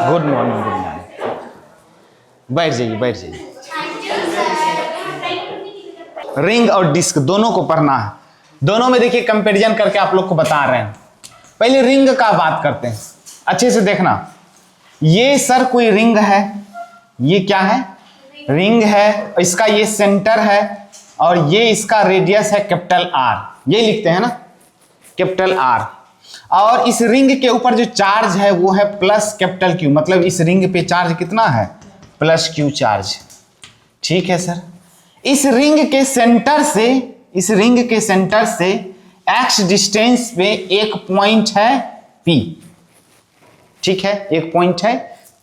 Good morning, good morning. बैठ जाइए, बैठ जाइए। रिंग और डिस्क दोनों को पढ़ना है। दोनों में देखिए कंपैरिजन करके आप लोग को बता रहे हैं। पहले रिंग का बात करते हैं, अच्छे से देखना। ये सर कोई रिंग है, ये क्या है? रिंग है। इसका ये सेंटर है और ये इसका रेडियस है कैपिटल आर, ये लिखते हैं ना कैपिटल आर। और इस रिंग के ऊपर जो चार्ज है वो है प्लस कैपिटल क्यू, मतलब इस रिंग पे चार्ज कितना है? Plus Q charge. ठीक है सर। इस रिंग के सेंटर से, इस रिंग के सेंटर से एक्स डिस्टेंस पे एक पॉइंट है पी। ठीक है, एक पॉइंट है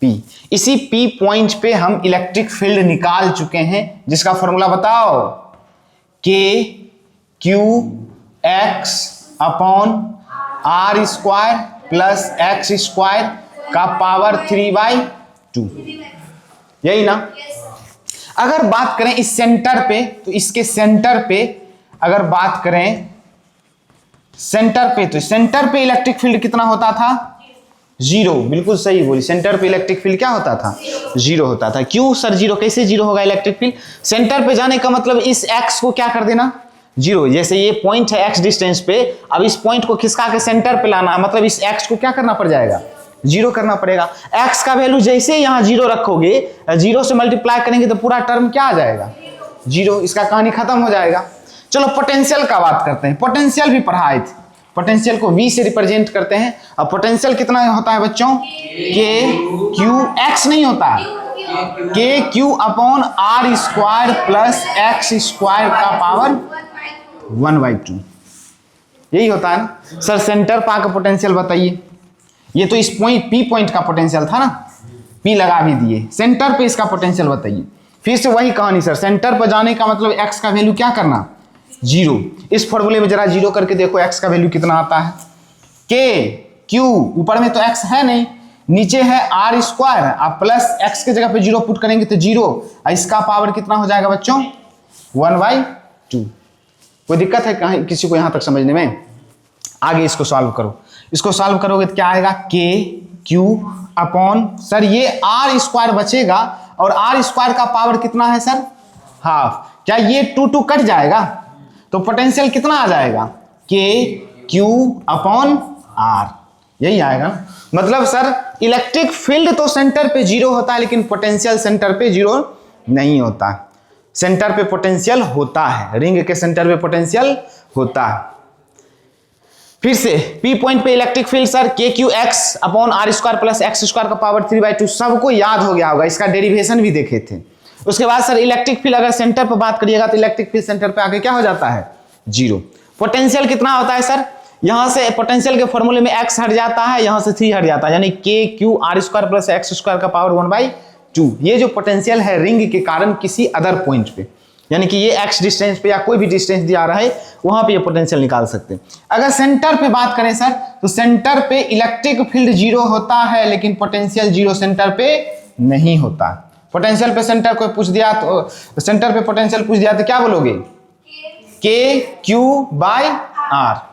पी। इसी पी पॉइंट पे हम इलेक्ट्रिक फील्ड निकाल चुके हैं, जिसका फॉर्मूला बताओ। K Q X upon R square plus x square का पावर 3/2, यही ना? अगर बात करें इस सेंटर पे, तो इसके सेंटर पे अगर बात करें सेंटर पे, तो सेंटर पे इलेक्ट्रिक फील्ड कितना होता था? 0। बिल्कुल सही बोली, सेंटर पे इलेक्ट्रिक फील्ड क्या होता था? 0 होता था। क्यों सर 0? कैसे 0 होगा इलेक्ट्रिक फील्ड? सेंटर पे जाने का मतलब इस एक्स को क्या कर देना? 0। जैसे ये पॉइंट है एक्स डिस्टेंस पे, अब इस पॉइंट को खिसका के सेंटर पे लाना, मतलब इस एक्स को क्या करना पड़ जाएगा? 0 करना पड़ेगा। एक्स का वैल्यू जैसे यहाँ 0 रखोगे, 0 से मल्टीप्लाई करेंगे तो पूरा टर्म क्या आ जाएगा? 0। इसका कहानी खत्म हो जाएगा। चलो पोटेंशियल का बात करते हैं। पोटेंशियल भी पढ़ाए थे। पोटेंशियल को V से रिप्रेजेंट करते हैं। अब पोटेंशियल कितना होता है बच्चों? के क्यू एक्स नहीं होता, K Q upon R square plus x square का पावर 1/2, यही होता है ना सर। सेंटर पा का पोटेंशियल बताइए। ये तो इस पॉइंट पी पॉइंट का पोटेंशियल था ना, पी लगा भी दिए। सेंटर पे इसका पोटेंशियल बताइए। फिर से वही कहानी सर, सेंटर पर जाने का मतलब एक्स का वैल्यू क्या करना? 0। इस फॉर्मूले में जरा 0 करके देखो एक्स का वैल्यू कितना आता है। के क्यू, ऊपर में तो एक्स है नहीं, नीचे है आर स्क्वायर, आप प्लस एक्स के जगह पे 0 पुट करेंगे तो 0। इसका पावर कितना हो जाएगा बच्चों? 1/2। कोई दिक्कत है कहीं किसी को यहां तक समझने में? आगे इसको सॉल्व करो। इसको सॉल्व करोगे तो क्या आएगा? के क्यू अपॉन, सर ये आर स्क्वायर बचेगा और आर स्क्वायर का पावर कितना है सर? हाफ। क्या ये 2 कट जाएगा तो पोटेंशियल कितना आ जाएगा? के क्यू अपॉन आर, यही आएगा ना। मतलब सर इलेक्ट्रिक फील्ड तो सेंटर पे 0 होता है, लेकिन पोटेंशियल सेंटर पे 0 नहीं होता। सेंटर पे पोटेंशियल होता है, रिंग के सेंटर पे पोटेंशियल होता है। फिर से पी पॉइंट पे electric field sir K Q X upon R square plus x square का पावर 3/2, सबको याद हो गया होगा, इसका डेरिवेशन भी देखे थे। उसके बाद सर इलेक्ट्रिक फील्ड अगर सेंटर पर बात करिएगा तो इलेक्ट्रिक फील्ड सेंटर पे आके क्या हो जाता है? 0। पोटेंशियल कितना होता है सर? यहां से पोटेंशियल के फॉर्मूले में x हट जाता है, यहां से 3 हट जाता है, यानी के Q R square plus x square का पावर 1/2। ये जो पोटेंशियल है रिंग के कारण किसी अदर पॉइंट पे, यानी कि ये x डिस्टेंस पे या कोई भी डिस्टेंस दिया रहा है वहां पे ये पोटेंशियल निकाल सकते हैं। अगर सेंटर पे बात करें सर, तो सेंटर पे इलेक्ट्रिक फील्ड 0 होता है, लेकिन पोटेंशियल 0 सेंटर पे नहीं होता। पोटेंशियल पे सेंटर को पूछ दिया तो, सेंटर पे पोटेंशियल पूछ दिया तो क्या बोलोगे? K Q by R.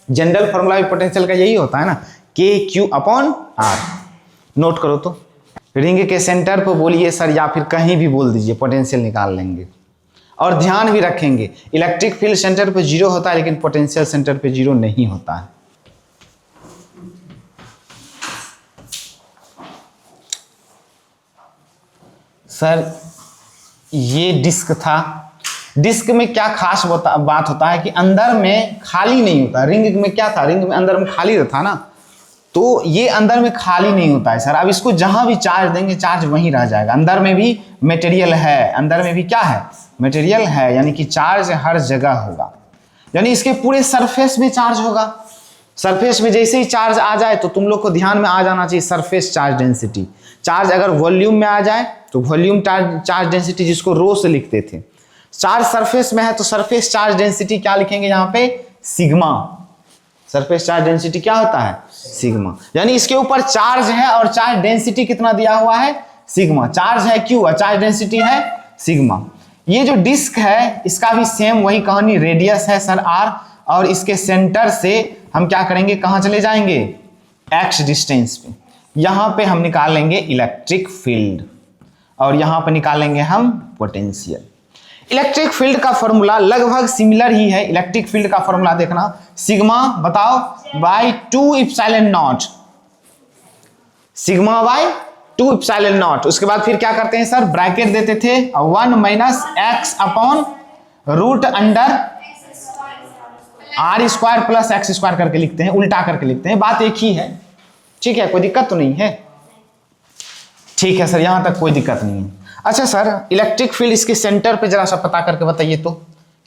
General formula भी पोटेंशियल का यही होता है ना, के क्यू अपॉन आर। नोट करो तो। रिंग के सेंटर पर बोलिए सर, या फिर कहीं भी बोल दीजिए, पोटेंशियल निकाल लेंगे। और ध्यान भी रखेंगे इलेक्ट्रिक फील्ड सेंटर पे 0 होता है, लेकिन पोटेंशियल सेंटर पे 0 नहीं होता है। सर ये डिस्क था, डिस्क में क्या खास बात होता है कि अंदर में खाली नहीं होता। रिंग में क्या था? रिंग में अंदर में खाली था ना, तो ये अंदर में खाली नहीं होता है सर। अब इसको जहां भी चार्ज देंगे चार्ज वहीं रह जाएगा। अंदर में भी मटेरियल है, अंदर में भी क्या है? मटेरियल है, यानी कि चार्ज हर जगह होगा, यानी इसके पूरे सरफेस में चार्ज होगा। सरफेस में जैसे ही चार्ज आ जाए तो तुम लोग को ध्यान में आ जाना चाहिए सरफेस चार्ज डेंसिटी। चार्ज अगर वॉल्यूम में आ जाए तो वॉल्यूम चार्ज डेंसिटी, जिसको रो से लिखते थे। चार्ज सरफेस में है तो सरफेस चार्ज डेंसिटी क्या लिखेंगे यहाँ पे? सिग्मा। सरफेस चार्ज डेंसिटी क्या होता है? सिग्मा। यानी इसके ऊपर चार्ज है और चार्ज डेंसिटी कितना दिया हुआ है? सिग्मा। चार्ज है क्यू और चार्ज डेंसिटी है सिग्मा। ये जो डिस्क है इसका भी सेम वही कहानी, रेडियस है सर आर, और इसके सेंटर से हम क्या करेंगे? कहां चले जाएंगे? एक्स डिस्टेंस पे। यहां पे हम निकालेंगे इलेक्ट्रिक फील्ड और यहां पे निकालेंगे हम पोटेंशियल। इलेक्ट्रिक फील्ड का फॉर्मूला लगभग सिमिलर ही है। इलेक्ट्रिक फील्ड का फॉर्मूला देखना, सिग्मा बताओ by 2 epsilon not, sigma by 2 epsilon not. उसके बाद फिर क्या करते हैं सर, ब्रैकेट देते थे 1 minus x upon root under R square plus x square करके लिखते हैं, उल्टा करके लिखते हैं, बात एक ही है। ठीक है, कोई दिक्कत तो नहीं है? ठीक है सर, यहां तक कोई दिक्कत नहीं है। अच्छा सर, इलेक्ट्रिक फील्ड इसके सेंटर पे जरा सा पता करके बताइए तो,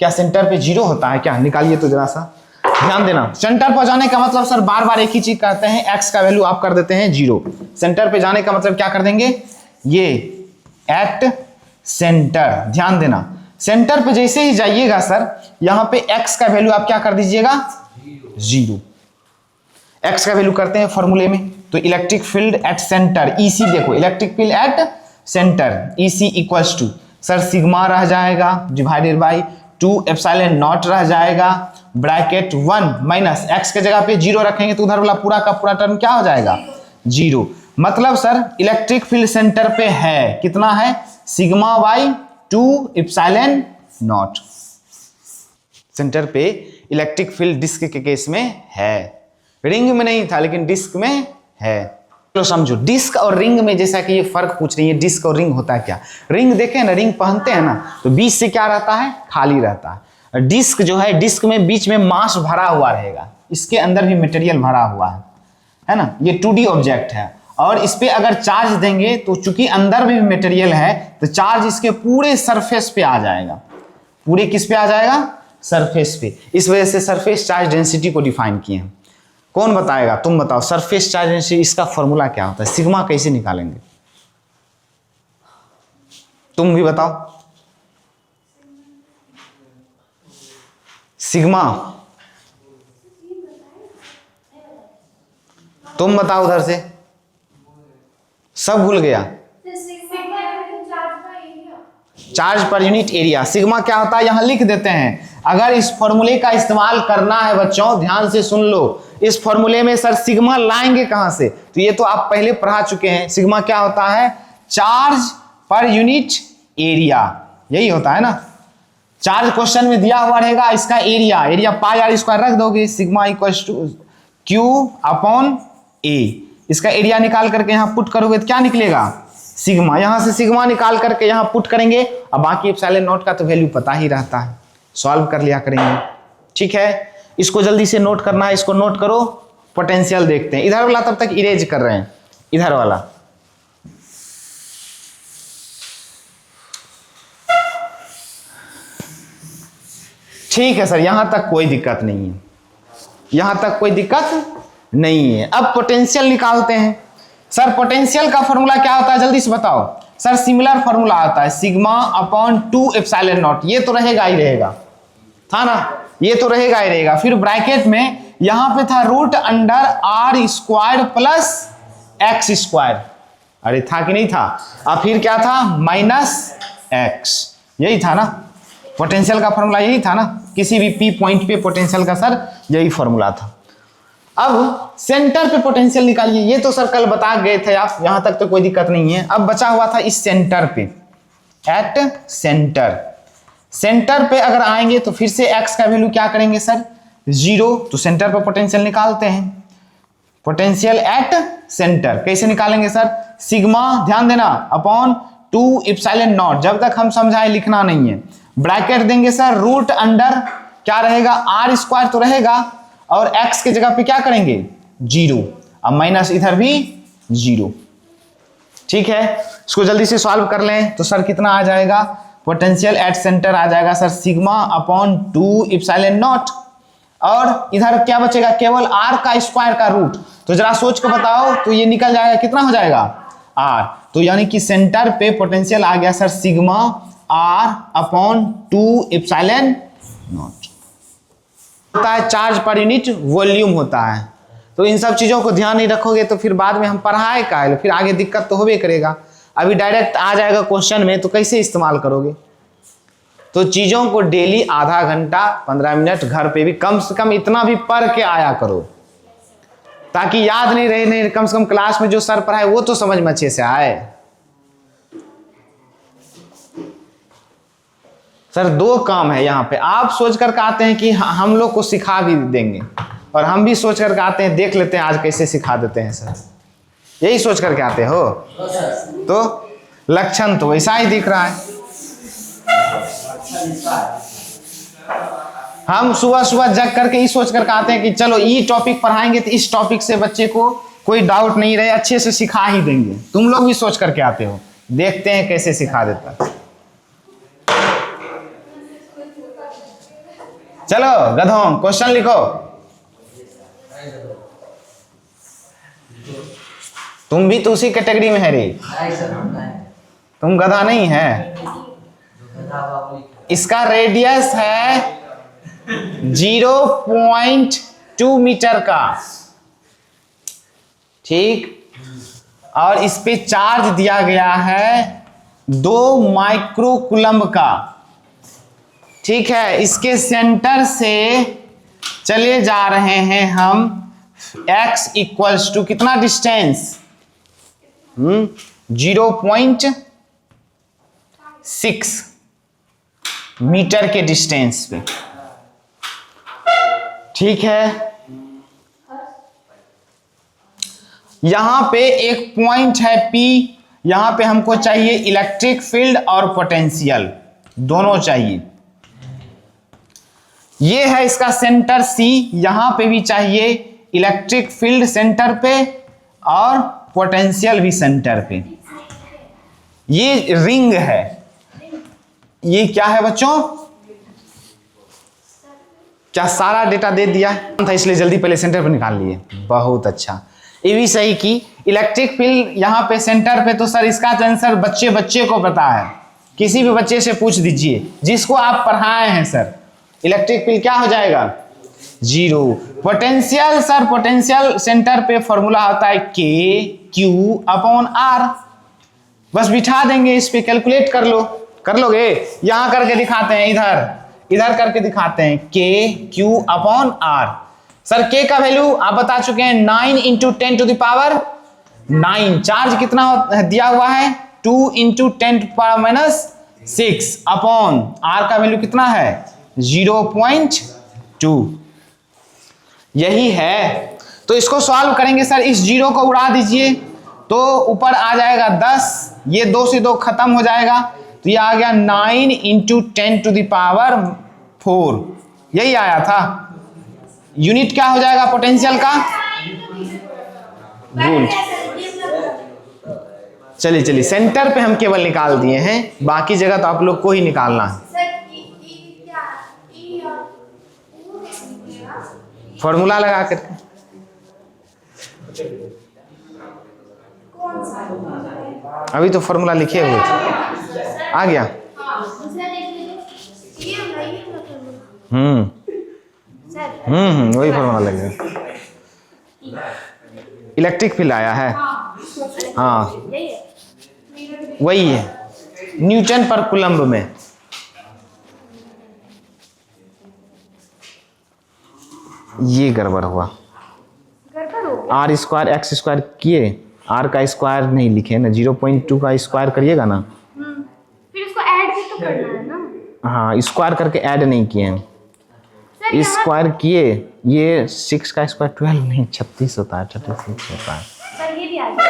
क्या सेंटर पे जीरो होता है क्या? निकालिए तो जरा सा, ध्यान देना। सेंटर पर जाने का मतलब सर बार बार एक ही चीज करते हैं, एक्स का वैल्यू आप कर देते हैं 0। सेंटर पे जाने का मतलब क्या कर देंगे, ये एट सेंटर। ध्यान देना, सेंटर पे जैसे ही जाइएगा सर, यहां पे एक्स का वैल्यू आप क्या कर दीजिएगा 0। एक्स का वैल्यू करते हैं फॉर्मूले में, तो electric field at centre EC, देखो electric field at centre EC equals to sir sigma रह जाएगा डिवाइडेड बाई 2 एप्सिलॉन नॉट रह जाएगा, ब्रैकेट 1 माइनस एक्स के जगह पे 0 रखेंगे तो उधर वाला पूरा का पूरा टर्म क्या हो जाएगा 0। मतलब सर इलेक्ट्रिक फील्ड सेंटर पे है, कितना है, sigma by 2 epsilon not. Centre पे इलेक्ट्रिक फील्ड डिस्क के केस में है, रिंग में नहीं था लेकिन डिस्क में है। तो समझो, डिस्क और रिंग में जैसा कि ये फर्क पूछ रही है, डिस्क और रिंग होता है क्या। रिंग देखें ना, रिंग पहनते हैं ना, तो बीच से क्या रहता है, खाली रहता है। डिस्क जो है, डिस्क में बीच में मास भरा हुआ रहेगा, इसके अंदर भी मटेरियल भरा हुआ है ना। ये 2D ऑब्जेक्ट है और इस पे अगर चार्ज देंगे तो चूंकि अंदर भी मटेरियल है तो चार्ज इसके पूरे सरफेस पे आ जाएगा। पूरे किस पे आ जाएगा, सरफेस पे। इस वजह से सरफेस चार्ज डेंसिटी को डिफाइन किए हैं। कौन बताएगा, तुम बताओ, सरफेस चार्ज डेंसिटी इसका फॉर्मूला क्या होता है, सिग्मा कैसे निकालेंगे, तुम भी बताओ। सिग्मा तुम बताओ उधर से, सब भूल गया। Charge per unit area, sigma क्या होता है यहां लिख देते हैं। अगर इस फॉर्मूले का इस्तेमाल करना है बच्चों, ध्यान से सुन लो, इस फॉर्मूले में सर सिग्मा लाएंगे कहां से, तो ये तो आप पहले पढ़ा चुके हैं। सिग्मा क्या होता है, चार्ज पर यूनिट एरिया, यही होता है ना। चार्ज क्वेश्चन में दिया हुआ रहेगा, इसका area, area pi r square रख दोगे, sigma equals to q upon A. इसका एरिया निकाल करके यहां पुट करोगे तो क्या निकलेगा, सिग्मा। यहां से सिग्मा निकाल करके यहां पुट करेंगे, अब बाकी एप्सिलॉन नॉट का तो वैल्यू पता ही रहता है, सॉल्व कर लिया करेंगे। ठीक है, इसको जल्दी से नोट करना है, इसको नोट करो। पोटेंशियल देखते हैं, इधर वाला तब तक इरेज कर रहे हैं, इधर वाला। ठीक है सर, यहां तक कोई दिक्कत नहीं है, यहां तक कोई दिक्कत नहीं है। अब पोटेंशियल निकालते हैं। सर पोटेंशियल का फॉर्मूला क्या होता है, जल्दी से बताओ सर। सिमिलर फॉर्मूला आता है, सिग्मा अपॉन 2 एप्सिलॉन नॉट, ये तो रहेगा ही रहेगा, था ना, ये तो रहेगा ही रहेगा। फिर ब्रैकेट में यहां पे था root under R square plus x square, अरे था कि नहीं था। अब फिर क्या था, माइनस एक्स, यही था ना पोटेंशियल का फॉर्मूला, यही था ना। किसी भी पी पॉइंट पे पोटेंशियल का सर यही फॉर्मूला था। अब सेंटर पे पोटेंशियल निकालिए, ये तो सर कल बता गए थे आप, यहां तक तो कोई दिक्कत नहीं है। अब बचा हुआ था इस सेंटर पे, एट सेंटर। सेंटर पे अगर आएंगे तो फिर से x का वैल्यू क्या करेंगे सर 0, तो सेंटर पे पोटेंशियल निकालते हैं। पोटेंशियल एट सेंटर कैसे निकालेंगे सर, सिग्मा, ध्यान देना, अपॉन 2 एप्सिलॉन नॉट। जब तक हम समझाए लिखना नहीं है। ब्रैकेट देंगे सर, रूट अंडर क्या रहेगा, आर स्क्वायर तो रहेगा, और x के जगह पे क्या करेंगे 0, अब माइनस इधर भी 0। ठीक है, इसको जल्दी से सॉल्व कर लें तो सर कितना आ जाएगा, पोटेंशियल एट सेंटर आ जाएगा sir sigma upon 2 epsilon not, और इधर क्या बचेगा, केवल r का स्क्वायर का रूट। तो जरा सोच के बताओ, तो ये निकल जाएगा, कितना हो जाएगा r। तो यानी कि सेंटर पे पोटेंशियल आ गया sir sigma r upon 2 epsilon not. होता है चार्ज पर यूनिट वॉल्यूम होता है। तो इन सब चीजों को ध्यान नहीं रखोगे तो फिर बाद में हम पढ़ाए का है, फिर आगे दिक्कत तो होबे करेगा। अभी डायरेक्ट आ जाएगा क्वेश्चन में, तो कैसे इस्तेमाल करोगे। तो चीजों को डेली आधा घंटा 15 मिनट घर पे भी कम से कम इतना भी पढ़ के आया करो। ताकि याद नहीं रहे, नहीं कम से कम क्लास में जो सर पढ़ाए वो तो समझ में अच्छे से आए। सर 2 काम है यहाँ पे, आप सोच कर आते हैं कि हम लोग को सिखा भी देंगे, और हम भी सोच कर आते हैं देख लेते हैं आज कैसे सिखा देते हैं सर, यही सोच करके आते हो। तो लक्षण तो वैसा ही दिख रहा है। हम सुबह सुबह जग करके ही सोच करके आते हैं कि चलो ये टॉपिक पढ़ाएंगे तो इस टॉपिक से बच्चे को कोई डाउट नहीं रहे, अच्छे से सिखा ही देंगे। तुम लोग भी सोच करके आते हो, देखते हैं कैसे सिखा देता है। चलो गधों क्वेश्चन लिखो। तुम भी तो उसी कैटेगरी में है रे, तुम गधा नहीं है। इसका रेडियस है 0.2 मीटर का, ठीक, और इस पे चार्ज दिया गया है 2 माइक्रोकूलम्ब का, ठीक है। इसके सेंटर से चले जा रहे हैं हम x इक्वल्स टू कितना डिस्टेंस, 0.6 मीटर के डिस्टेंस पे, ठीक है। यहां पे एक पॉइंट है P, यहां पे हमको चाहिए इलेक्ट्रिक फील्ड और पोटेंशियल, दोनों चाहिए। ये है इसका सेंटर C, यहां पे भी चाहिए इलेक्ट्रिक फील्ड सेंटर पे और पोटेंशियल भी सेंटर पे। ये रिंग है, ये क्या है बच्चों, क्या सारा डेटा दे दिया था, इसलिए जल्दी पहले सेंटर पर निकाल लिए, बहुत अच्छा। ये भी सही की इलेक्ट्रिक फील्ड यहाँ पे सेंटर पे, तो सर इसका तो आंसर बच्चे को पता है, किसी भी बच्चे से पूछ दीजिए जिसको आप पढ़ाए हैं सर। इलेक्ट्रिक फील्ड क्या हो जाएगा 0। पोटेंशियल सर, पोटेंशियल सेंटर पे फॉर्मूला होता है Q/R, बस बिठा देंगे इस पे, कैलकुलेट कर लोगे। यहां करके दिखाते हैं, इधर करके दिखाते हैं Q/R। सर K का वैल्यू आप बता चुके हैं 9 × 10⁹ चार्ज कितना दिया हुआ है 2 × 10⁻⁶ अपॉन R का वैल्यू कितना है 0.2, यही है। तो इसको सॉल्व करेंगे सर, इस 0 को उड़ा दीजिए तो ऊपर आ जाएगा 10, ये 2 से 2 खत्म हो जाएगा, तो ये आ गया 9 × 10⁴, यही आया था। यूनिट क्या हो जाएगा पोटेंशियल का, वोल्ट। चलिए सेंटर पे हम केवल निकाल दिए हैं, बाकी जगह तो आप लोग को ही निकालना है। फॉर्मूला लगा करके अभी तो फॉर्मूला लिखे हुए थे, आ गया। वही फॉर्मूला लगेगा। इलेक्ट्रिक फील्ड आया है, हाँ वही है, न्यूटन पर कूलम्ब में। ये गड़बड़ हुआ, R² X² किए, R का स्क्वायर नहीं लिखे ना, 0.2 का स्क्वायर करिएगा ना, फिर उसको ऐड भी तो करना है ना। हाँ स्क्वायर करके ऐड नहीं किए हैं, स्क्वायर किए। ये 6 का स्क्वायर 12 नहीं 36 होता है, 36 होता है। सर ये भी आ गया,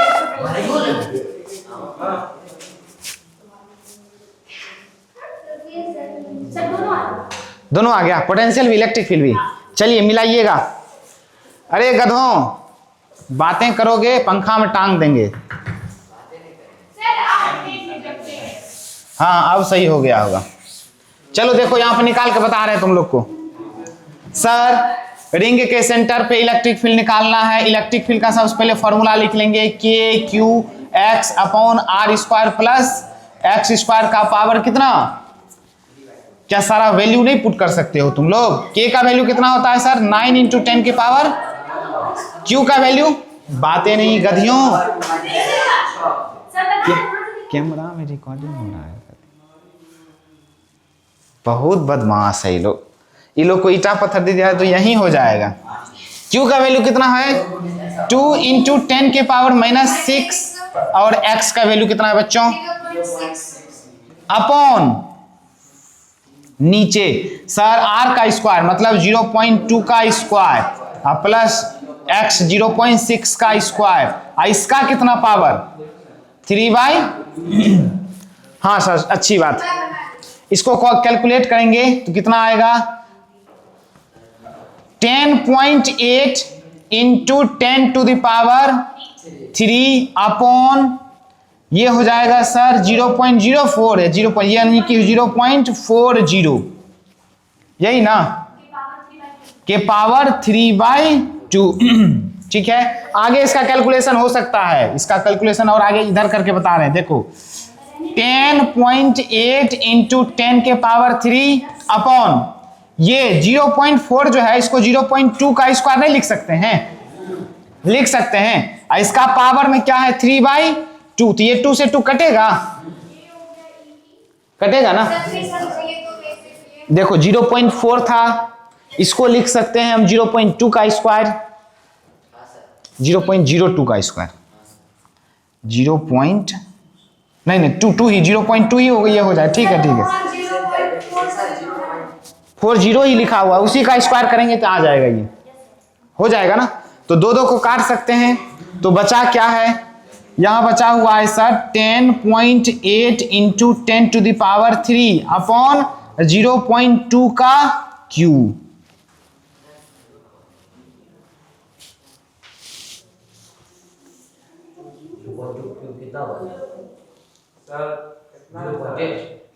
दोनों आ गया, पोटेंशियल भी इलेक्ट्रिक फील्ड भी। चलिए मिलाइएगा। अरे गधों बातें करोगे पंखा में टांग देंगे। हाँ अब सही हो गया होगा। चलो देखो यहाँ पे निकाल के बता रहे हैं तुम लोग को। सर रिंग के सेंटर पे इलेक्ट्रिक फील्ड निकालना है। इलेक्ट्रिक फील्ड का सबसे पहले फॉर्मूला लिख लेंगे, KQ/X/R² प्लस X² का पावर कितना, क्या सारा वैल्यू नहीं पुट कर सकते हो तुम लोग। K का वैल्यू कितना होता है सर 9 × 10 की पावर। Q का वैल्यू, बातें नहीं गधियों, कैमरा में रिकॉर्डिंग हो रहा है। बहुत बदमाश है ये लोग को ईटा पत्थर दे दिया तो यही हो जाएगा। Q का वैल्यू कितना है 2 इंटू 10 के पावर -6 और x का वैल्यू कितना है बच्चों 0.6 अपॉन नीचे सर r का स्क्वायर मतलब 0.2 का स्क्वायर प्लस x 0.6 का स्क्वायर इसका कितना पावर 3/। हाँ सर अच्छी बात। इसको कैलकुलेट करेंगे तो कितना आएगा 10.8 into 10 to the power 3 upon ये हो जाएगा सर 0.04 है 0. यानी कि 0.40 यही ना के पावर 3/2। ठीक है आगे इसका कैलकुलेशन हो सकता है, इसका कैलकुलेशन और आगे इधर करके बता रहे हैं देखो 10.8 इंटू 10 के पावर 3 अपॉन ये 0.4 जो है इसको 0.2 का स्क्वायर नहीं लिख सकते हैं, लिख सकते हैं इसका पावर में क्या है 3/2 तो ये 2 से 2 कटेगा, कटेगा ना। देखो 0.4 था इसको लिख सकते हैं हम 0.2 का स्क्वायर 0.02 का स्क्वायर 0. नहीं 2 ही 0.2 ही हो गई हो जाए ठीक है 40 ही लिखा हुआ उसी का स्क्वायर करेंगे तो आ जाएगा ये हो जाएगा ना। तो दो को काट सकते हैं तो बचा क्या है यहां बचा हुआ है sir 10.8 into 10 to the power 3 upon 0.2 का Q।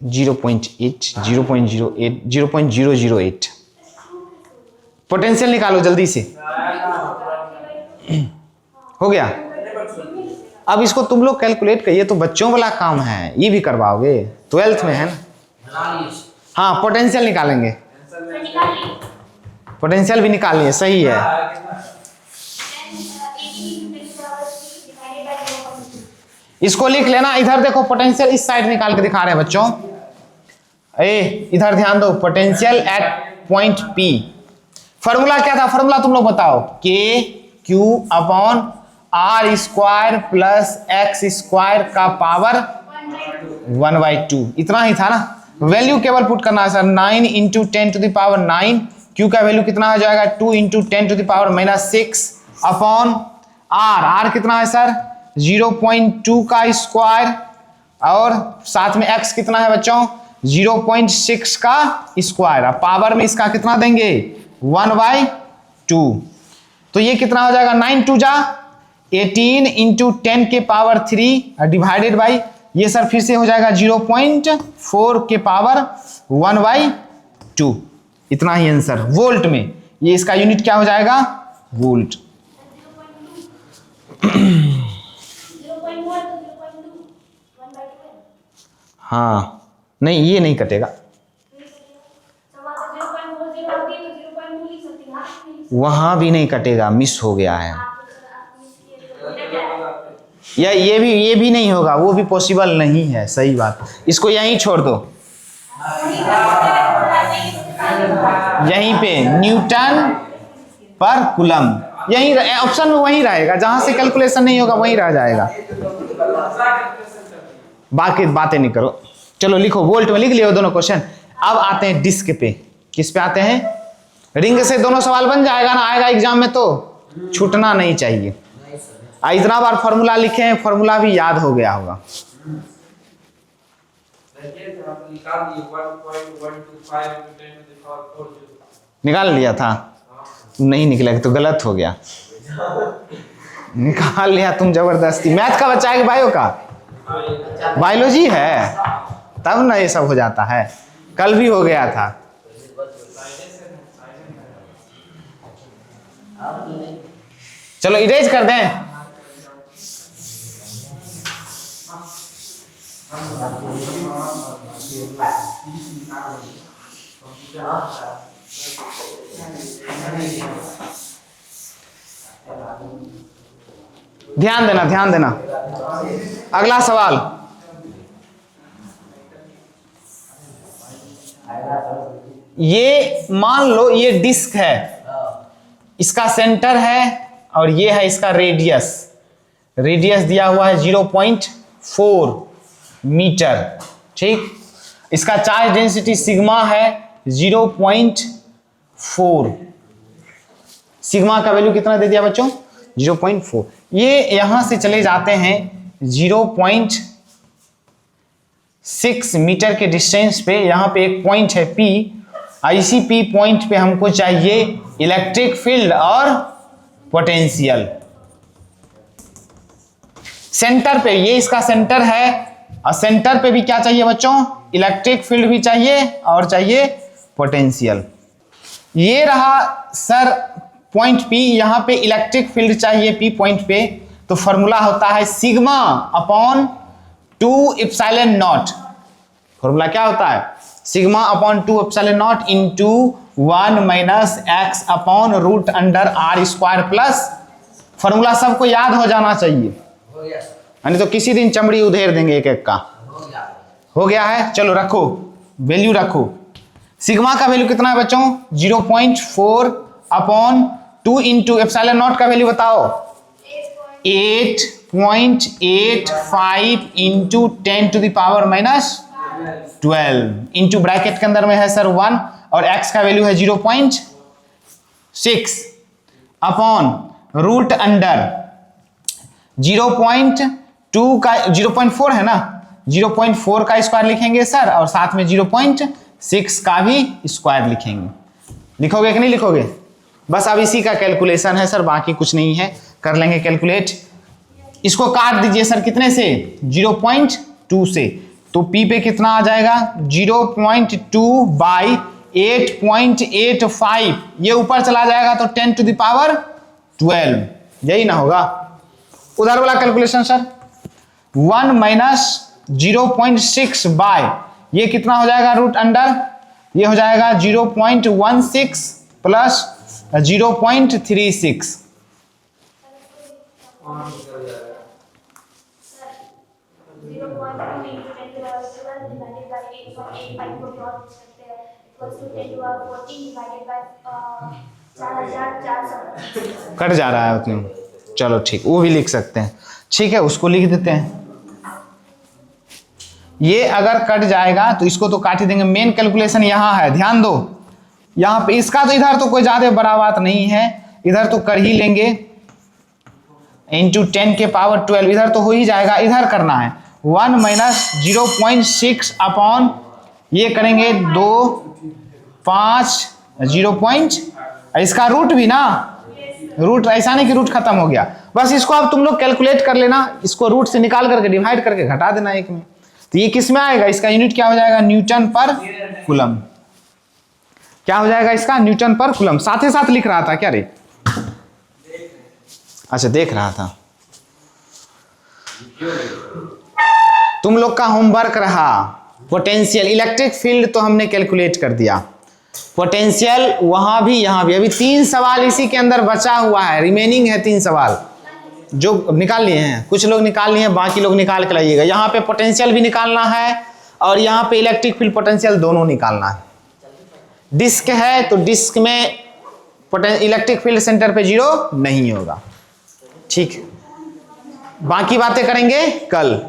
जीरो पॉइंट 0.008 पोटेंशियल निकालो जल्दी से। हो गया अब इसको तुम लोग कैलकुलेट करिए तो बच्चों वाला काम है ये भी करवाओगे 12th में है ना। हाँ पोटेंशियल निकालेंगे पोटेंशियल भी निकाल लिए सही है। इसको लिख लेना इधर देखो पोटेंशियल इस साइड निकाल के दिखा रहे हैं बच्चों इधर ध्यान दो potential at point P formula क्या था फॉर्मूला तुम लोग बताओ K Q upon R square plus X square का पावर 1/2 इतना ही था ना। वैल्यू केवल पुट करना है sir 9 into 10 to the power 9 Q का वैल्यू कितना हो जाएगा 2 into 10 to the power -6 upon R कितना है सर 0.2 का स्क्वायर और साथ में x कितना है बच्चों 0.6 का स्क्वायर पावर में इसका कितना देंगे 1/2 तो ये कितना हो जाएगा 9 2 जा 18 इंटू 10 के पावर 3 डिवाइडेड बाई ये सर फिर से हो जाएगा 0.4 के पावर 1/2 इतना ही आंसर वोल्ट में ये इसका यूनिट क्या हो जाएगा वोल्ट। हाँ नहीं ये नहीं कटेगा वहां भी नहीं कटेगा मिस हो गया है या ये भी नहीं होगा वो भी पॉसिबल नहीं है सही बात इसको यहीं छोड़ दो यहीं पे न्यूटन पर कूलम यहीं ऑप्शन में वही रहेगा जहां से कैलकुलेशन नहीं होगा वहीं रह जाएगा बाकी बातें नहीं करो चलो लिखो वोल्ट में लिख लियो दोनों क्वेश्चन। अब आते हैं डिस्क पे किस पे आते हैं रिंग से दोनों सवाल बन जाएगा ना आएगा एग्जाम में तो छूटना नहीं चाहिए। इतना बार फॉर्मूला लिखे हैं फॉर्मूला भी याद हो गया होगा। निकाल लिया था नहीं निकला तो गलत हो गया निकाल लिया तुम जबरदस्ती। मैथ का बच्चा है कि बायो का बायोलॉजी है तब ना ये सब हो जाता है कल भी हो गया था। चलो इरेज कर दें ध्यान देना अगला सवाल ये मान लो ये डिस्क है इसका सेंटर है और ये है इसका रेडियस। रेडियस दिया हुआ है 0.4 मीटर, ठीक। इसका चार्ज डेंसिटी सिग्मा है 0.4। सिग्मा का वैल्यू कितना दे दिया बच्चों? 0.4। ये यहां से चले जाते हैं 0.6 मीटर के डिस्टेंस पे। यहां पे एक पॉइंट है P। इसी P पॉइंट पे हमको चाहिए इलेक्ट्रिक फील्ड और पोटेंशियल। सेंटर पे, ये इसका सेंटर है, और सेंटर पे भी क्या चाहिए बच्चों? इलेक्ट्रिक फील्ड भी चाहिए और चाहिए पोटेंशियल। ये रहा सर पॉइंट P, यहां पे इलेक्ट्रिक फील्ड चाहिए P पॉइंट पे, तो फॉर्मूला होता है sigma upon 2 epsilon naught. Formula क्या होता है? Sigma upon 2 epsilon naught into 1 minus x upon root under R square plus. Formula सबको याद हो जाना चाहिए, नहीं तो किसी दिन चमड़ी उधेर देंगे एक एक का। हो गया है, चलो रखो, वैल्यू रखो। सिग्मा का वैल्यू कितना है बच्चों? 0.4 अपॉन 2 इंटू एप्सिलॉन नॉट का वैल्यू बताओ। 8.85 into 10 to the power minus 12 into bracket के अंदर में है सर 1 और x का वैल्यू है 0.6 अपॉन रूट अंडर 0.2 का 0.4 है ना, 0.4 का स्क्वायर लिखेंगे सर, और साथ में 0.6 का भी स्क्वायर लिखेंगे। लिखोगे कि नहीं लिखोगे? बस अब इसी का कैलकुलेशन है सर, बाकी कुछ नहीं है, कर लेंगे कैलकुलेट। इसको काट दीजिए सर, कितने से? 0.2 से, तो P पे कितना आ जाएगा? 0.2 बाई 8.85, ये ऊपर चला जाएगा तो 10 टू द पावर 12, यही ना होगा? उधर वाला कैलकुलेशन सर, 1 माइनस 0.6 बाय ये कितना हो जाएगा? रूट अंडर, ये हो जाएगा 0.16 प्लस 0.36। कट जा रहा है उतने, चलो ठीक, वो भी लिख सकते हैं, ठीक है, उसको लिख देते हैं। ये अगर कट जाएगा तो इसको तो काट ही देंगे। मेन कैलकुलेशन यहाँ है, ध्यान दो, यहाँ पे इसका तो इधर तो कोई ज्यादा बड़ा बात नहीं है, इधर तो कर ही लेंगे इंटू 10 के पावर 12, इधर तो हो ही जाएगा। इधर करना है 1 माइनस 0.6 अपॉन ये करेंगे 2 5 0. इसका रूट भी ना, रूट ऐसा नहीं कि रूट खत्म हो गया, बस इसको अब तुम लोग कैलकुलेट कर लेना, इसको रूट से निकाल करके डिवाइड करके घटा देना एक में, तो ये किस में आएगा? इसका यूनिट क्या हो जाएगा? न्यूटन पर कूलम। क्या हो जाएगा इसका? न्यूटन पर कूलम। साथ ही साथ लिख रहा था क्या रे? अच्छा देख रहा था। तुम लोग का होमवर्क रहा पोटेंशियल, इलेक्ट्रिक फील्ड तो हमने कैलकुलेट कर दिया, पोटेंशियल वहां भी यहाँ भी। अभी 3 सवाल इसी के अंदर बचा हुआ है, रिमेनिंग है 3 सवाल जो निकाल लिए हैं, कुछ लोग निकाल लिए हैं, बाकी लोग निकाल के लाइएगा। यहाँ पे पोटेंशियल भी निकालना है और यहाँ पे इलेक्ट्रिक फील्ड पोटेंशियल दोनों निकालना है। डिस्क है तो डिस्क में इलेक्ट्रिक फील्ड सेंटर पे 0 नहीं होगा, ठीक। बाकी बातें करेंगे कल।